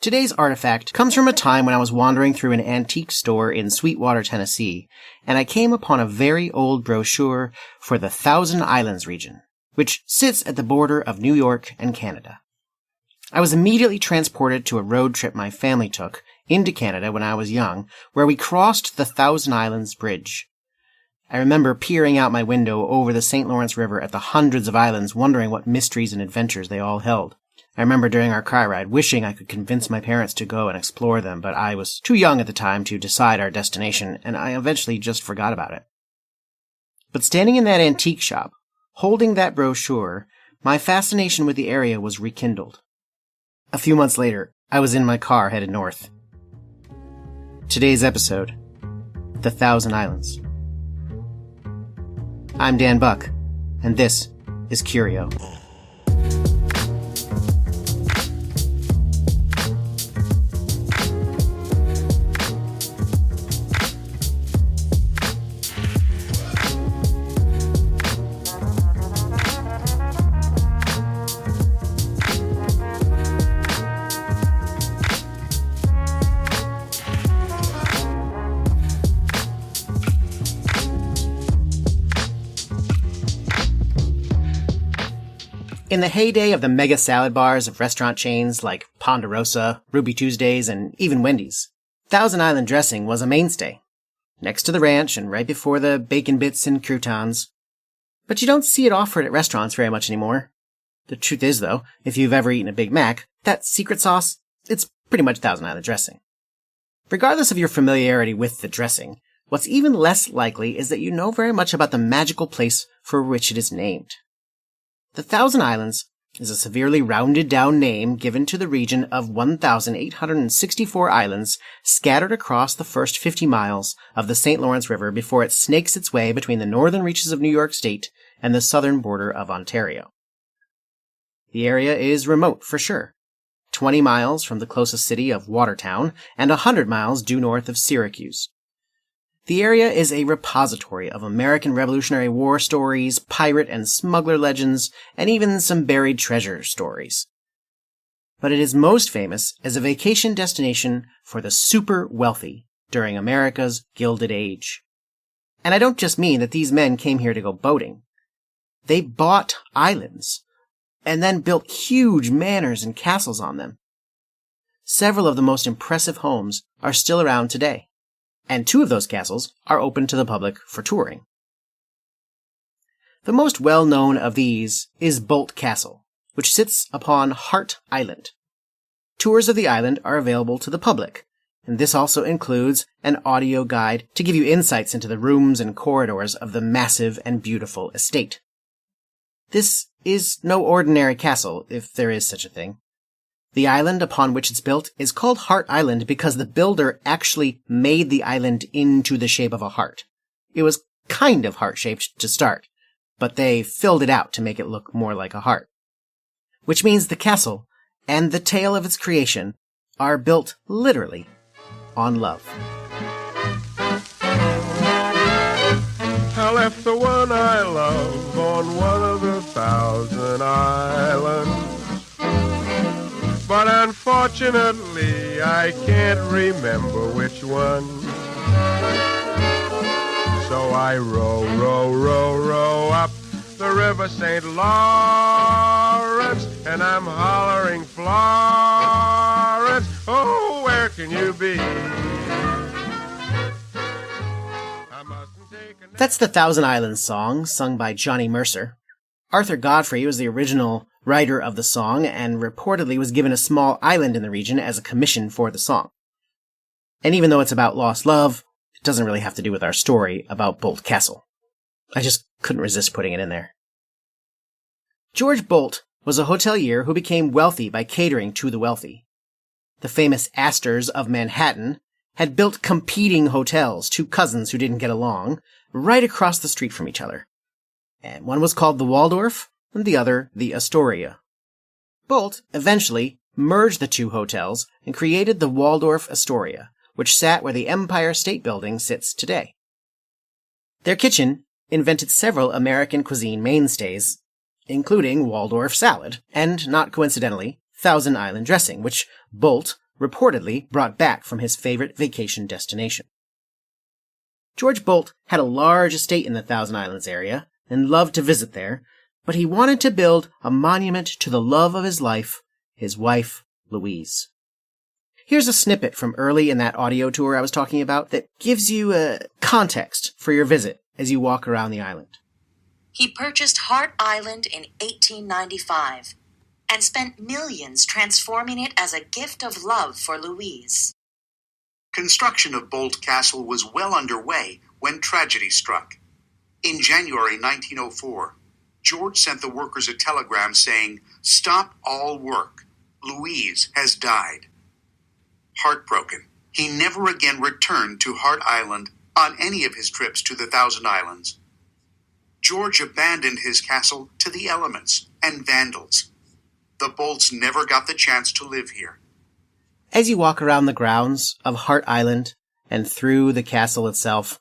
Today's artifact comes from a time when I was wandering through an antique store in Sweetwater, Tennessee, and I came upon a very old brochure for the Thousand Islands region, which sits at the border of New York and Canada. I was immediately transported to a road trip my family took into Canada when I was young, where we crossed the Thousand Islands Bridge. I remember peering out my window over the St. Lawrence River at the hundreds of islands, wondering what mysteries and adventures they all held. I remember during our car ride wishing I could convince my parents to go and explore them, but I was too young at the time to decide our destination, and I eventually just forgot about it. But standing in that antique shop, holding that brochure, my fascination with the area was rekindled. A few months later, I was in my car headed north. Today's episode, The Thousand Islands. I'm Dan Buck, and this is Curio. In the heyday of the mega salad bars of restaurant chains like Ponderosa, Ruby Tuesdays, and even Wendy's, Thousand Island dressing was a mainstay, next to the ranch and right before the bacon bits and croutons. But you don't see it offered at restaurants very much anymore. The truth is, though, if you've ever eaten a Big Mac, that secret sauce, it's pretty much Thousand Island dressing. Regardless of your familiarity with the dressing, what's even less likely is that you know very much about the magical place for which it is named. The Thousand Islands is a severely rounded-down name given to the region of 1,864 islands scattered across the first 50 miles of the St. Lawrence River before it snakes its way between the northern reaches of New York State and the southern border of Ontario. The area is remote for sure, 20 miles from the closest city of Watertown and 100 miles due north of Syracuse. The area is a repository of American Revolutionary War stories, pirate and smuggler legends, and even some buried treasure stories. But it is most famous as a vacation destination for the super wealthy during America's Gilded Age. And I don't just mean that these men came here to go boating. They bought islands, and then built huge manors and castles on them. Several of the most impressive homes are still around today. And 2 of those castles are open to the public for touring. The most well-known of these is Bolt Castle, which sits upon Hart Island. Tours of the island are available to the public, and this also includes an audio guide to give you insights into the rooms and corridors of the massive and beautiful estate. This is no ordinary castle, if there is such a thing. The island upon which it's built is called Hart Island because the builder actually made the island into the shape of a heart. It was kind of heart-shaped to start, but they filled it out to make it look more like a heart. Which means the castle and the tale of its creation are built literally on love. I left the one I love on one of the 1,000 islands. But unfortunately, I can't remember which one. So I row up the river St. Lawrence, and I'm hollering, Florence, oh, where can you be? That's the Thousand Islands song, sung by Johnny Mercer. Arthur Godfrey was the original writer of the song and reportedly was given a small island in the region as a commission for the song. And even though it's about lost love, it doesn't really have to do with our story about Bolt Castle. I just couldn't resist putting it in there. George Bolt was a hotelier who became wealthy by catering to the wealthy. The famous Astors of Manhattan had built competing hotels, 2 cousins who didn't get along, right across the street from each other. And one was called the Waldorf, and the other the Astoria. Bolt eventually merged the 2 hotels and created the Waldorf Astoria, which sat where the Empire State Building sits today. Their kitchen invented several American cuisine mainstays, including Waldorf salad, and, not coincidentally, Thousand Island dressing, which Bolt reportedly brought back from his favorite vacation destination. George Bolt had a large estate in the Thousand Islands area and loved to visit there, but he wanted to build a monument to the love of his life, his wife, Louise. Here's a snippet from early in that audio tour I was talking about that gives you a context for your visit as you walk around the island. He purchased Hart Island in 1895 and spent millions transforming it as a gift of love for Louise. Construction of Bolt Castle was well underway when tragedy struck. In January 1904, George sent the workers a telegram saying, "Stop all work. Louise has died." Heartbroken, he never again returned to Hart Island on any of his trips to the Thousand Islands. George abandoned his castle to the elements and vandals. The Bolts never got the chance to live here. As you walk around the grounds of Hart Island and through the castle itself,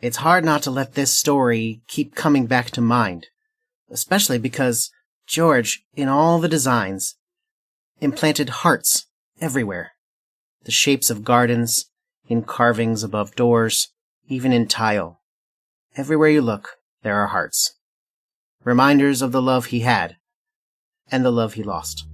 it's hard not to let this story keep coming back to mind, especially because George, in all the designs, implanted hearts everywhere. The shapes of gardens, in carvings above doors, even in tile. Everywhere you look, there are hearts. Reminders of the love he had, and the love he lost.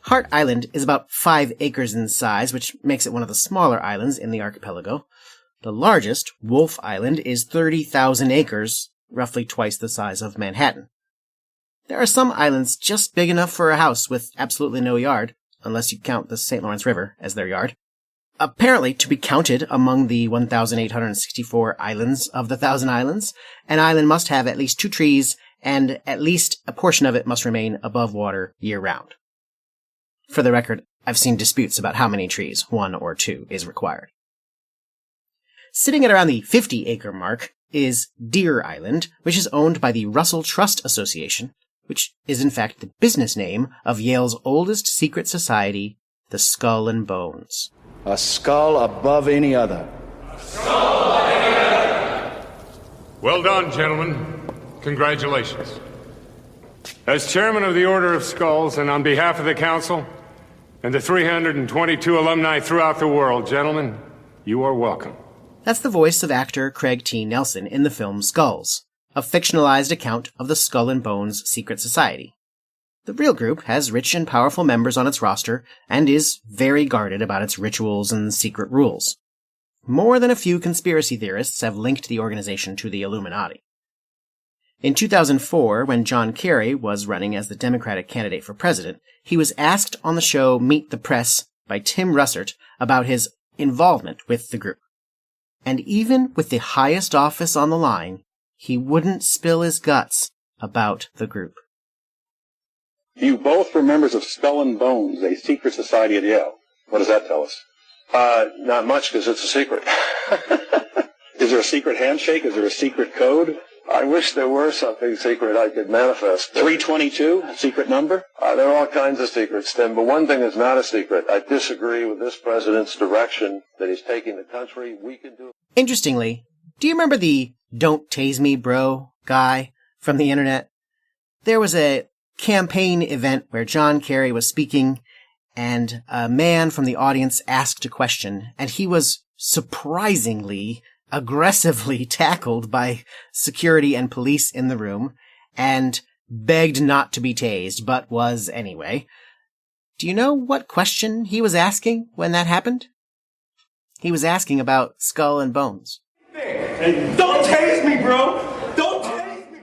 Hart Island is about 5 acres in size, which makes it one of the smaller islands in the archipelago. The largest, Wolf Island, is 30,000 acres, roughly twice the size of Manhattan. There are some islands just big enough for a house with absolutely no yard, unless you count the St. Lawrence River as their yard. Apparently, to be counted among the 1,864 islands of the Thousand Islands, an island must have at least 2 trees, and at least a portion of it must remain above water year-round. For the record, I've seen disputes about how many trees, 1 or 2, is required. Sitting at around the 50-acre mark is Deer Island, which is owned by the Russell Trust Association, which is in fact the business name of Yale's oldest secret society, the Skull and Bones. A skull above any other. A skull above any other. Well done, gentlemen. Congratulations. As chairman of the Order of Skulls, and on behalf of the council and the 322 alumni throughout the world, gentlemen, you are welcome. That's the voice of actor Craig T. Nelson in the film Skulls, a fictionalized account of the Skull and Bones secret society. The real group has rich and powerful members on its roster and is very guarded about its rituals and secret rules. More than a few conspiracy theorists have linked the organization to the Illuminati. In 2004, when John Kerry was running as the Democratic candidate for president, he was asked on the show Meet the Press by Tim Russert about his involvement with the group. And even with the highest office on the line, he wouldn't spill his guts about the group. You both were members of Skull and Bones, a secret society at Yale. What does that tell us? Not much, because it's a secret. Is there a secret handshake? Is there a secret code? I wish there were something secret I could manifest. 322, secret number? There are all kinds of secrets, Tim, but one thing is not a secret. I disagree with this president's direction that he's taking the country. We can do it. Interestingly, do you remember the "Don't Tase Me, Bro" guy from the internet? There was a campaign event where John Kerry was speaking, and a man from the audience asked a question, and he was surprisingly aggressively tackled by security and police in the room, and begged not to be tased, but was anyway. Do you know what question he was asking when that happened? He was asking about Skull and Bones. Hey, don't tase me, bro! Don't tase me!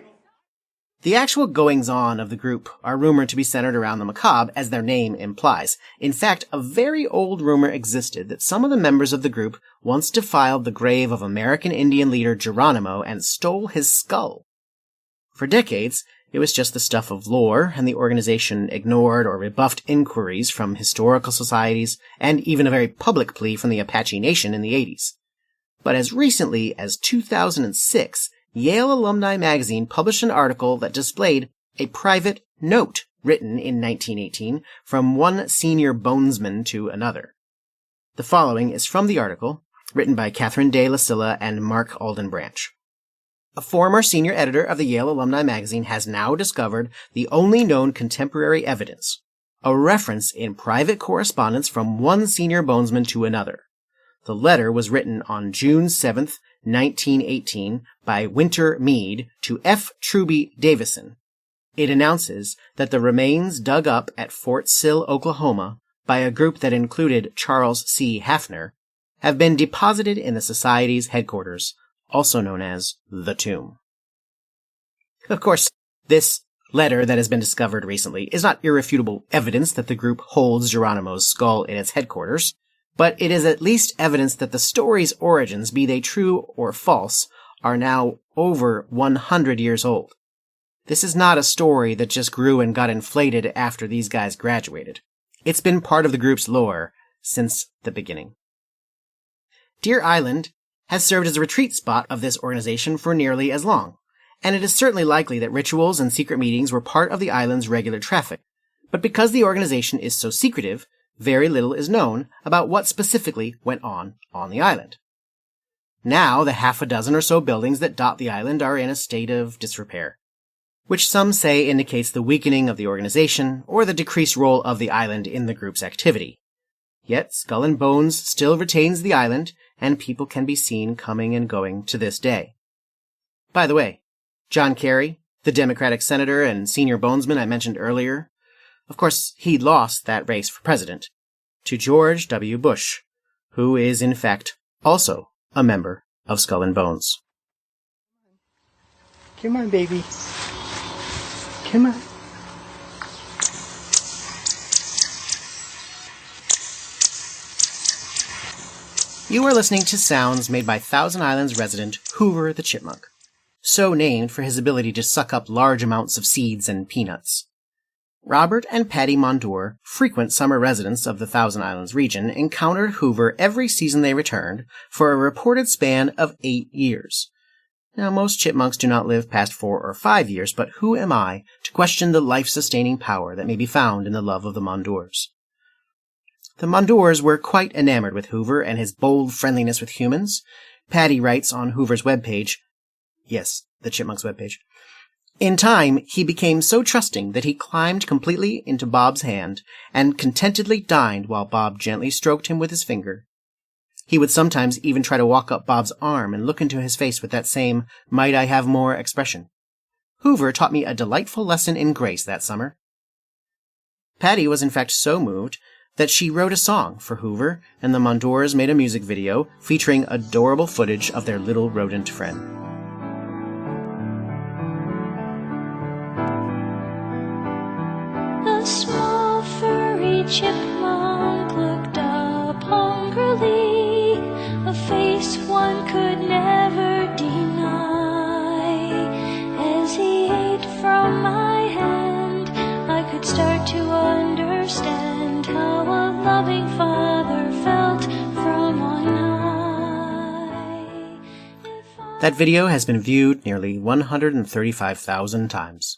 The actual goings-on of the group are rumored to be centered around the macabre, as their name implies. In fact, a very old rumor existed that some of the members of the group once defiled the grave of American Indian leader Geronimo and stole his skull. For decades, it was just the stuff of lore, and the organization ignored or rebuffed inquiries from historical societies, and even a very public plea from the Apache Nation in the 80s. But as recently as 2006, Yale Alumni Magazine published an article that displayed a private note written in 1918 from one senior bonesman to another. The following is from the article, written by Catherine Day Lasilla and Mark Alden Branch. A former senior editor of the Yale Alumni Magazine has now discovered the only known contemporary evidence, a reference in private correspondence from one senior bonesman to another. The letter was written on June 7th, 1918 by Winter Mead to F. Truby Davison. It announces that the remains dug up at Fort Sill, Oklahoma, by a group that included Charles C. Hafner, have been deposited in the Society's headquarters, also known as the Tomb. Of course, this letter that has been discovered recently is not irrefutable evidence that the group holds Geronimo's skull in its headquarters, but it is at least evidence that the story's origins, be they true or false, are now over 100 years old. This is not a story that just grew and got inflated after these guys graduated. It's been part of the group's lore since the beginning. Deer Island has served as a retreat spot of this organization for nearly as long, and it is certainly likely that rituals and secret meetings were part of the island's regular traffic. But because the organization is so secretive, very little is known about what specifically went on the island. Now, the half a dozen or so buildings that dot the island are in a state of disrepair, which some say indicates the weakening of the organization or the decreased role of the island in the group's activity. Yet Skull and Bones still retains the island, and people can be seen coming and going to this day. By the way, John Kerry, the Democratic senator and senior bonesman I mentioned earlier, of course, he lost that race for president to George W. Bush, who is in fact also a member of Skull and Bones. Come on, baby. Come on. You are listening to sounds made by Thousand Islands resident Hoover the Chipmunk, so named for his ability to suck up large amounts of seeds and peanuts. Robert and Patty Mondour, frequent summer residents of the Thousand Islands region, encountered Hoover every season they returned for a reported span of 8 years. Now, most chipmunks do not live past 4 or 5 years, but who am I to question the life-sustaining power that may be found in the love of the Mondours? The Mondours were quite enamored with Hoover and his bold friendliness with humans. Patty writes on Hoover's webpage, yes, the Chipmunk's webpage, in time, he became so trusting that he climbed completely into Bob's hand and contentedly dined while Bob gently stroked him with his finger. He would sometimes even try to walk up Bob's arm and look into his face with that same "might I have more" expression. Hoover taught me a delightful lesson in grace that summer. Patty was in fact so moved that she wrote a song for Hoover, and the Mondours made a music video featuring adorable footage of their little rodent friend. The small furry chipmunk looked up hungrily, a face one could never deny. As he ate from my hand, I could start to understand how a loving father felt from on high. That video has been viewed nearly 135,000 times.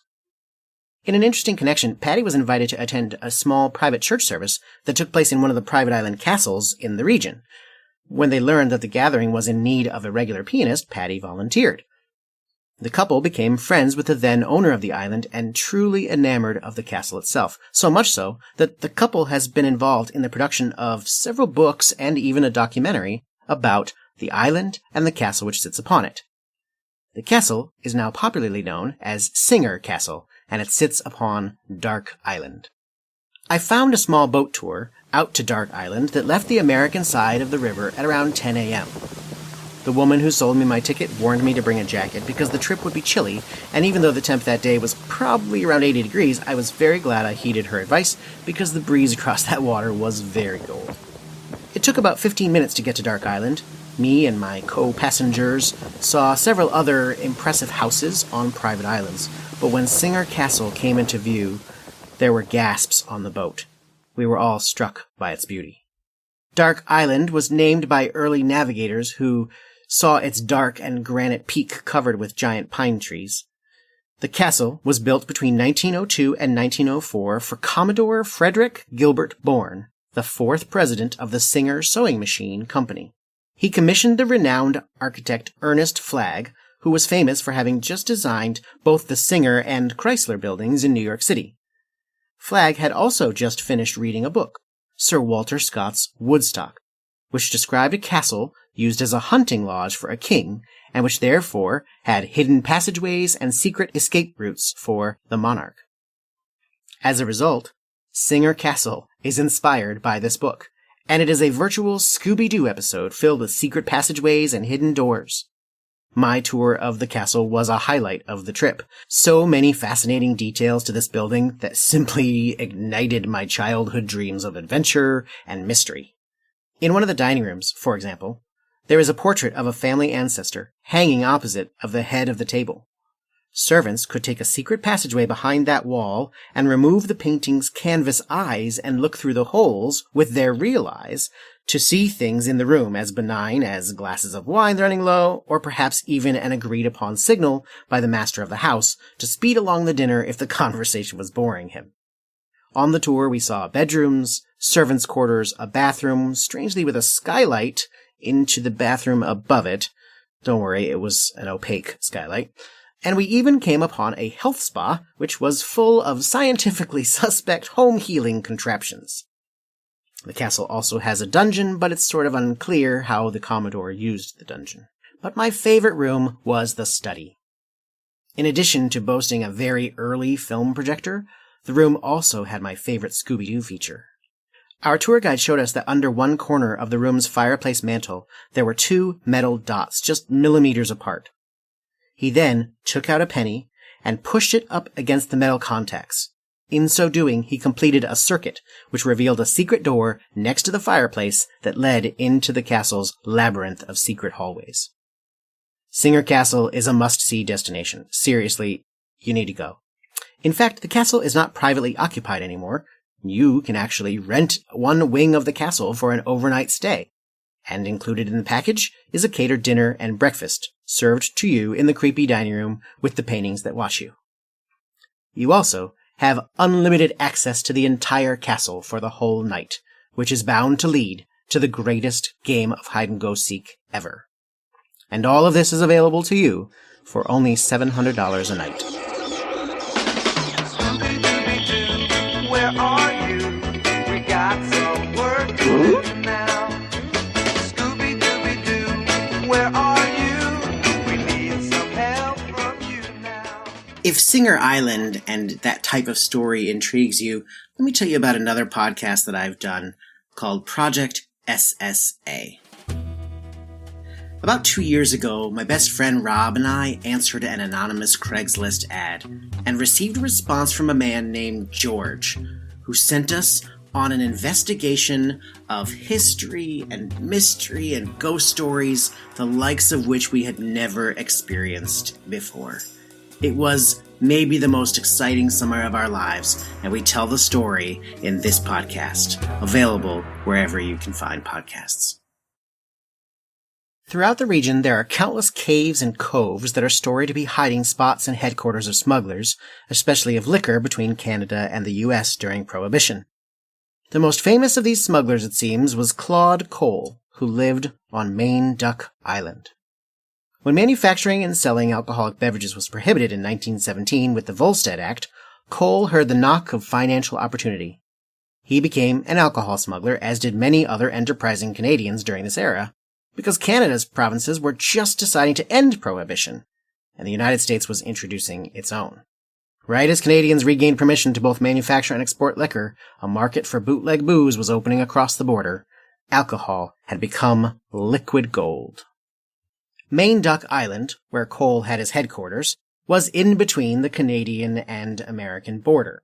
In an interesting connection, Patty was invited to attend a small private church service that took place in one of the private island castles in the region. When they learned that the gathering was in need of a regular pianist, Patty volunteered. The couple became friends with the then owner of the island and truly enamored of the castle itself, so much so that the couple has been involved in the production of several books and even a documentary about the island and the castle which sits upon it. The castle is now popularly known as Singer Castle, and it sits upon Dark Island. I found a small boat tour out to Dark Island that left the American side of the river at around 10 a.m. The woman who sold me my ticket warned me to bring a jacket because the trip would be chilly, and even though the temp that day was probably around 80 degrees, I was very glad I heeded her advice because the breeze across that water was very cold. It took about 15 minutes to get to Dark Island. Me and my co-passengers saw several other impressive houses on private islands, but when Singer Castle came into view, there were gasps on the boat. We were all struck by its beauty. Dark Island was named by early navigators who saw its dark and granite peak covered with giant pine trees. The castle was built between 1902 and 1904 for Commodore Frederick Gilbert Bourne, the fourth president of the Singer Sewing Machine Company. He commissioned the renowned architect Ernest Flagg, who was famous for having just designed both the Singer and Chrysler buildings in New York City. Flagg had also just finished reading a book, Sir Walter Scott's Woodstock, which described a castle used as a hunting lodge for a king, and which therefore had hidden passageways and secret escape routes for the monarch. As a result, Singer Castle is inspired by this book, and it is a virtual Scooby-Doo episode filled with secret passageways and hidden doors. My tour of the castle was a highlight of the trip. So many fascinating details to this building that simply ignited my childhood dreams of adventure and mystery. In one of the dining rooms, for example, there is a portrait of a family ancestor hanging opposite of the head of the table. Servants could take a secret passageway behind that wall and remove the painting's canvas eyes and look through the holes with their real eyes to see things in the room as benign as glasses of wine running low, or perhaps even an agreed-upon signal by the master of the house to speed along the dinner if the conversation was boring him. On the tour, we saw bedrooms, servants' quarters, a bathroom, strangely with a skylight into the bathroom above it. Don't worry, it was an opaque skylight. And we even came upon a health spa, which was full of scientifically suspect home healing contraptions. The castle also has a dungeon, but it's sort of unclear how the Commodore used the dungeon. But my favorite room was the study. In addition to boasting a very early film projector, the room also had my favorite Scooby-Doo feature. Our tour guide showed us that under one corner of the room's fireplace mantel, there were 2 metal dots just millimeters apart. He then took out a penny and pushed it up against the metal contacts. In so doing, he completed a circuit which revealed a secret door next to the fireplace that led into the castle's labyrinth of secret hallways. Singer Castle is a must-see destination. Seriously, you need to go. In fact, the castle is not privately occupied anymore. You can actually rent one wing of the castle for an overnight stay. And included in the package is a catered dinner and breakfast, served to you in the creepy dining room with the paintings that watch you. You also have unlimited access to the entire castle for the whole night, which is bound to lead to the greatest game of hide-and-go-seek ever. And all of this is available to you for only $700 a night. Where are you? We got some work to do now. Scooby-Dooby-Doo, where are you? We need some help from you now. If Singer Island and that type of story intrigues you, let me tell you about another podcast that I've done called Project SSA. About 2 years ago, my best friend Rob and I answered an anonymous Craigslist ad and received a response from a man named George, who sent us on an investigation of history and mystery and ghost stories, the likes of which we had never experienced before. It was maybe the most exciting summer of our lives, and we tell the story in this podcast, available wherever you can find podcasts. Throughout the region, there are countless caves and coves that are storied to be hiding spots and headquarters of smugglers, especially of liquor between Canada and the U.S. during Prohibition. The most famous of these smugglers, it seems, was Claude Cole, who lived on Maine Duck Island. When manufacturing and selling alcoholic beverages was prohibited in 1917 with the Volstead Act, Cole heard the knock of financial opportunity. He became an alcohol smuggler, as did many other enterprising Canadians during this era, because Canada's provinces were just deciding to end Prohibition, and the United States was introducing its own. Right as Canadians regained permission to both manufacture and export liquor, a market for bootleg booze was opening across the border. Alcohol had become liquid gold. Maine Duck Island, where Cole had his headquarters, was in between the Canadian and American border.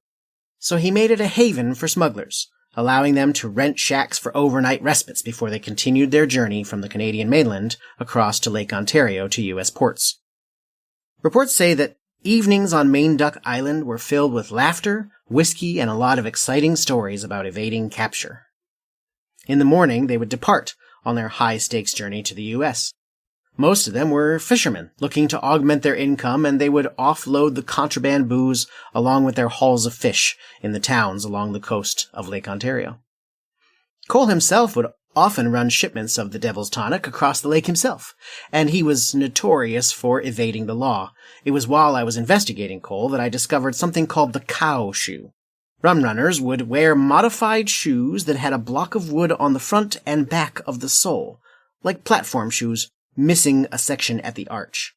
So he made it a haven for smugglers, allowing them to rent shacks for overnight respites before they continued their journey from the Canadian mainland across to Lake Ontario to U.S. ports. Reports say that evenings on Maine Duck Island were filled with laughter, whiskey, and a lot of exciting stories about evading capture. In the morning, they would depart on their high-stakes journey to the U.S. Most of them were fishermen looking to augment their income, and they would offload the contraband booze along with their hauls of fish in the towns along the coast of Lake Ontario. Cole himself would often run shipments of the Devil's Tonic across the lake himself, and he was notorious for evading the law. It was while I was investigating Cole that I discovered something called the cow shoe. Rum runners would wear modified shoes that had a block of wood on the front and back of the sole, like platform shoes, missing a section at the arch.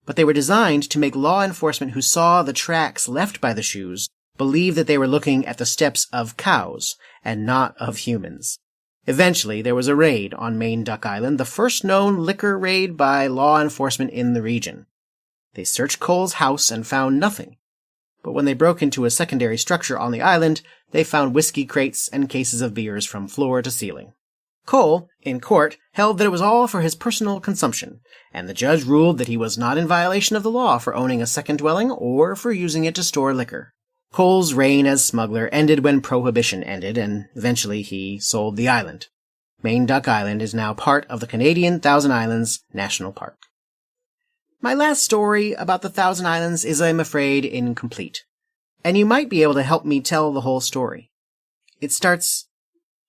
But they were designed to make law enforcement who saw the tracks left by the shoes believe that they were looking at the steps of cows and not of humans. Eventually, there was a raid on Main Duck Island, the first known liquor raid by law enforcement in the region. They searched Cole's house and found nothing. But when they broke into a secondary structure on the island, they found whiskey crates and cases of beers from floor to ceiling. Cole, in court, held that it was all for his personal consumption, and the judge ruled that he was not in violation of the law for owning a second dwelling or for using it to store liquor. Cole's reign as smuggler ended when Prohibition ended, and eventually he sold the island. Main Duck Island is now part of the Canadian Thousand Islands National Park. My last story about the Thousand Islands is, I'm afraid, incomplete, and you might be able to help me tell the whole story. It starts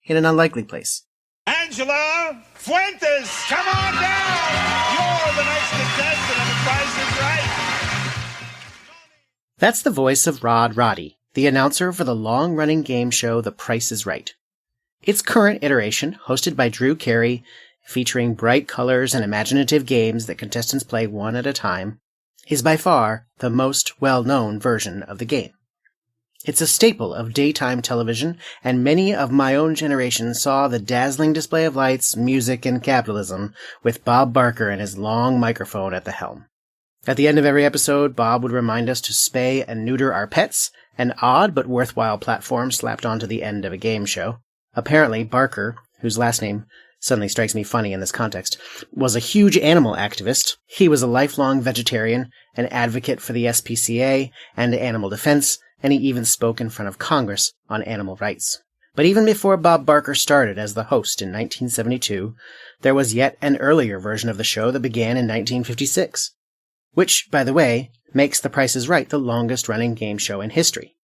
in an unlikely place. Angela Fuentes, come on down! You're the next contestant on The Price is Right. That's the voice of Rod Roddy, the announcer for the long-running game show The Price is Right. Its current iteration, hosted by Drew Carey, featuring bright colors and imaginative games that contestants play one at a time, is by far the most well-known version of the game. It's a staple of daytime television, and many of my own generation saw the dazzling display of lights, music, and capitalism with Bob Barker and his long microphone at the helm. At the end of every episode, Bob would remind us to spay and neuter our pets, an odd but worthwhile platform slapped onto the end of a game show. Apparently, Barker, whose last name suddenly strikes me funny in this context, was a huge animal activist. He was a lifelong vegetarian, an advocate for the SPCA and animal defense, and he even spoke in front of Congress on animal rights. But even before Bob Barker started as the host in 1972, there was yet an earlier version of the show that began in 1956. Which, by the way, makes The Price is Right the longest-running game show in history.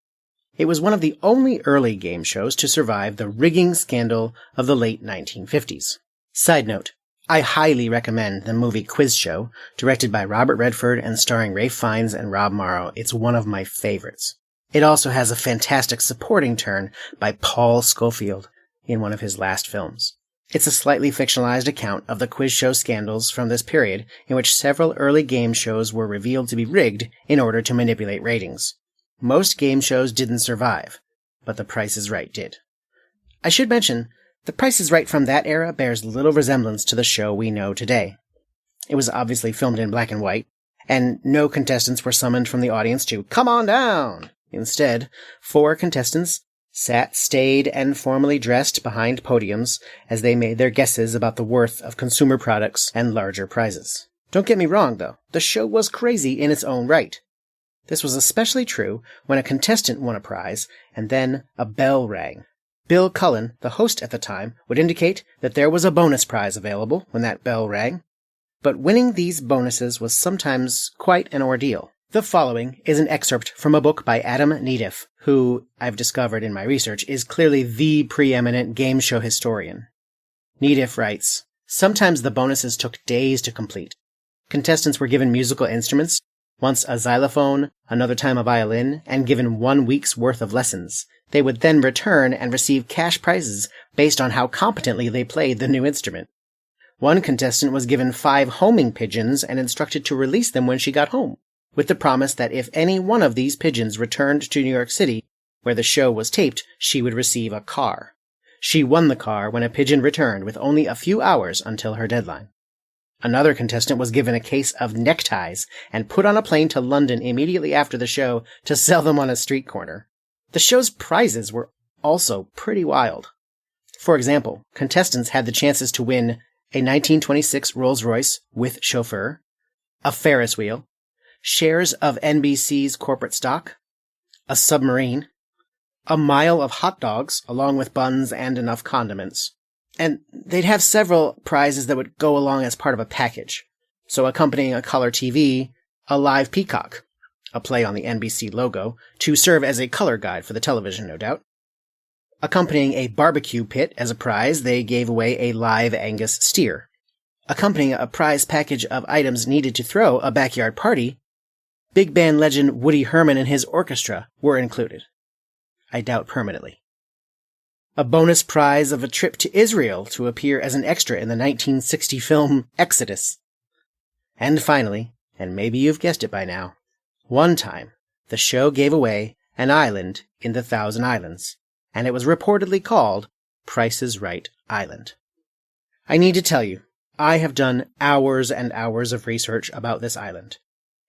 It was one of the only early game shows to survive the rigging scandal of the late 1950s. Side note, I highly recommend the movie Quiz Show, directed by Robert Redford and starring Ralph Fiennes and Rob Morrow. It's one of my favorites. It also has a fantastic supporting turn by Paul Scofield in one of his last films. It's a slightly fictionalized account of the quiz show scandals from this period, in which several early game shows were revealed to be rigged in order to manipulate ratings. Most game shows didn't survive, but The Price is Right did. I should mention, The Price is Right from that era bears little resemblance to the show we know today. It was obviously filmed in black and white, and no contestants were summoned from the audience to "come on down." Instead, 4 contestants sat staid and formally dressed behind podiums as they made their guesses about the worth of consumer products and larger prizes. Don't get me wrong, though. The show was crazy in its own right. This was especially true when a contestant won a prize, and then a bell rang. Bill Cullen, the host at the time, would indicate that there was a bonus prize available when that bell rang. But winning these bonuses was sometimes quite an ordeal. The following is an excerpt from a book by Adam Neediff, who, I've discovered in my research, is clearly the preeminent game show historian. Neediff writes, "Sometimes the bonuses took days to complete. Contestants were given musical instruments, once a xylophone, another time a violin, and given 1 week's worth of lessons. They would then return and receive cash prizes based on how competently they played the new instrument. One contestant was given 5 homing pigeons and instructed to release them when she got home, with the promise that if any one of these pigeons returned to New York City, where the show was taped, she would receive a car. She won the car when a pigeon returned with only a few hours until her deadline. Another contestant was given a case of neckties and put on a plane to London immediately after the show to sell them on a street corner. The show's prizes were also pretty wild. For example, contestants had the chances to win a 1926 Rolls-Royce with chauffeur, a Ferris wheel, shares of NBC's corporate stock, a submarine, a mile of hot dogs along with buns and enough condiments. And they'd have several prizes that would go along as part of a package. So accompanying a color TV, a live peacock, a play on the NBC logo, to serve as a color guide for the television, no doubt. Accompanying a barbecue pit as a prize, they gave away a live Angus steer. Accompanying a prize package of items needed to throw a backyard party, big band legend Woody Herman and his orchestra were included. I doubt permanently. A bonus prize of a trip to Israel to appear as an extra in the 1960 film Exodus. And finally, and maybe you've guessed it by now, one time, the show gave away an island in the Thousand Islands, and it was reportedly called Price is Right Island. I need to tell you, I have done hours and hours of research about this island.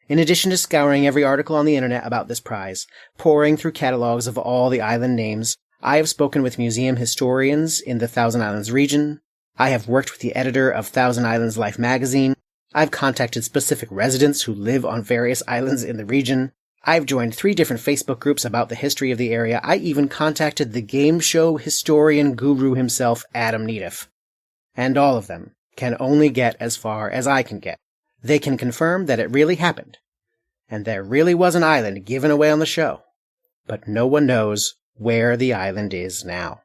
In addition to scouring every article on the internet about this prize, poring through catalogs of all the island names, I have spoken with museum historians in the Thousand Islands region. I have worked with the editor of Thousand Islands Life magazine. I've contacted specific residents who live on various islands in the region. I've joined 3 different Facebook groups about the history of the area. I even contacted the game show historian guru himself, Adam Nedeff. And all of them can only get as far as I can get. They can confirm that it really happened, and there really was an island given away on the show, but no one knows where the island is now.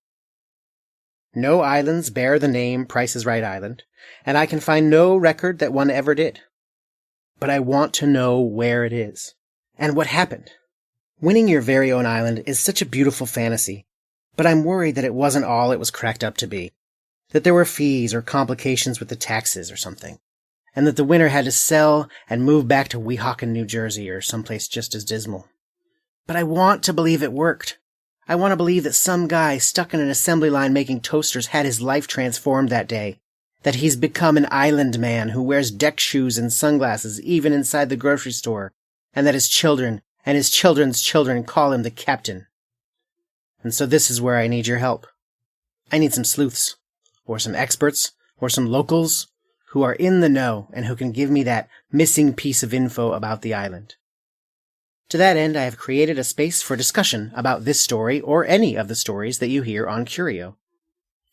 No islands bear the name Price is Right Island, and I can find no record that one ever did. But I want to know where it is, and what happened. Winning your very own island is such a beautiful fantasy, but I'm worried that it wasn't all it was cracked up to be, that there were fees or complications with the taxes or something, and that the winner had to sell and move back to Weehawken, New Jersey, or someplace just as dismal. But I want to believe it worked. I want to believe that some guy stuck in an assembly line making toasters had his life transformed that day, that he's become an island man who wears deck shoes and sunglasses even inside the grocery store, and that his children and his children's children call him the captain. And so this is where I need your help. I need some sleuths, or some experts, or some locals who are in the know and who can give me that missing piece of info about the island. To that end, I have created a space for discussion about this story or any of the stories that you hear on Curio.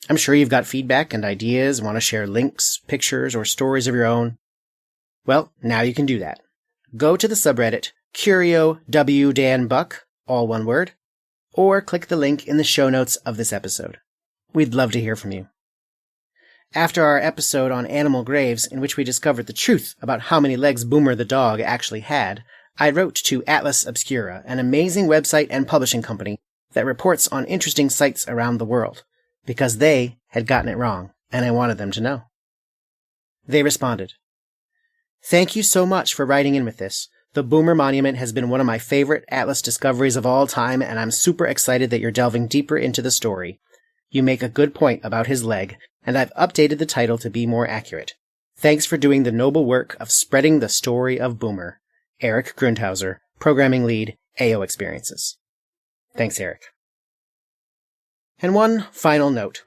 I'm sure you've got feedback and ideas, want to share links, pictures, or stories of your own. Well, now you can do that. Go to the subreddit Curio W. Dan Buck, all one word, or click the link in the show notes of this episode. We'd love to hear from you. After our episode on animal graves, in which we discovered the truth about how many legs Boomer the dog actually had, I wrote to Atlas Obscura, an amazing website and publishing company that reports on interesting sites around the world, because they had gotten it wrong, and I wanted them to know. They responded, "Thank you so much for writing in with this. The Boomer Monument has been one of my favorite Atlas discoveries of all time, and I'm super excited that you're delving deeper into the story. You make a good point about his leg, and I've updated the title to be more accurate. Thanks for doing the noble work of spreading the story of Boomer. Eric Grundhauser, Programming Lead, AO Experiences." Thanks, Eric. And one final note.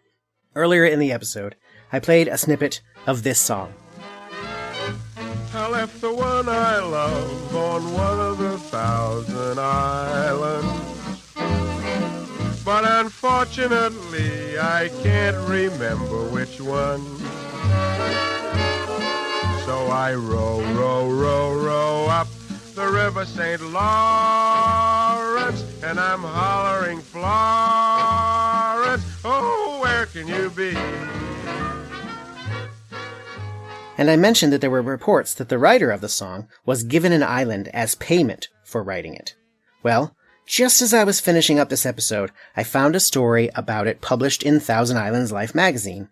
Earlier in the episode, I played a snippet of this song. I left the one I love on one of the 1,000 islands. But unfortunately, I can't remember which one. So I row up the River St. Lawrence, and I'm hollering, Florence, oh, where can you be? And I mentioned that there were reports that the writer of the song was given an island as payment for writing it. Well, just as I was finishing up this episode, I found a story about it published in Thousand Islands Life magazine.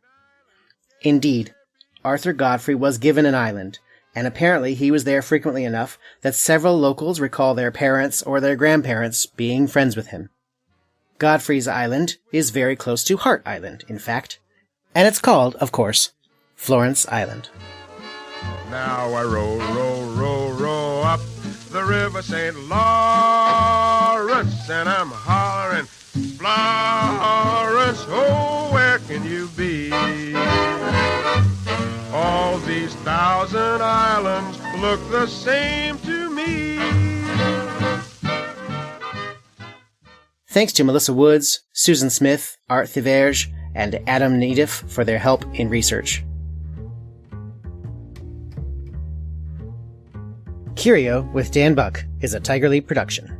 Indeed, Arthur Godfrey was given an island, and apparently he was there frequently enough that several locals recall their parents or their grandparents being friends with him. Godfrey's island is very close to Hart Island, in fact, and it's called, of course, Florence Island. Now I row up the River St. Lawrence, and I'm hollering, Florence, oh, where can you be? All these 1,000 islands look the same to me. Thanks to Melissa Woods, Susan Smith, Art Thiverge, and Adam Nedeff for their help in research. Curio with Dan Buck is a Tiger Leap production.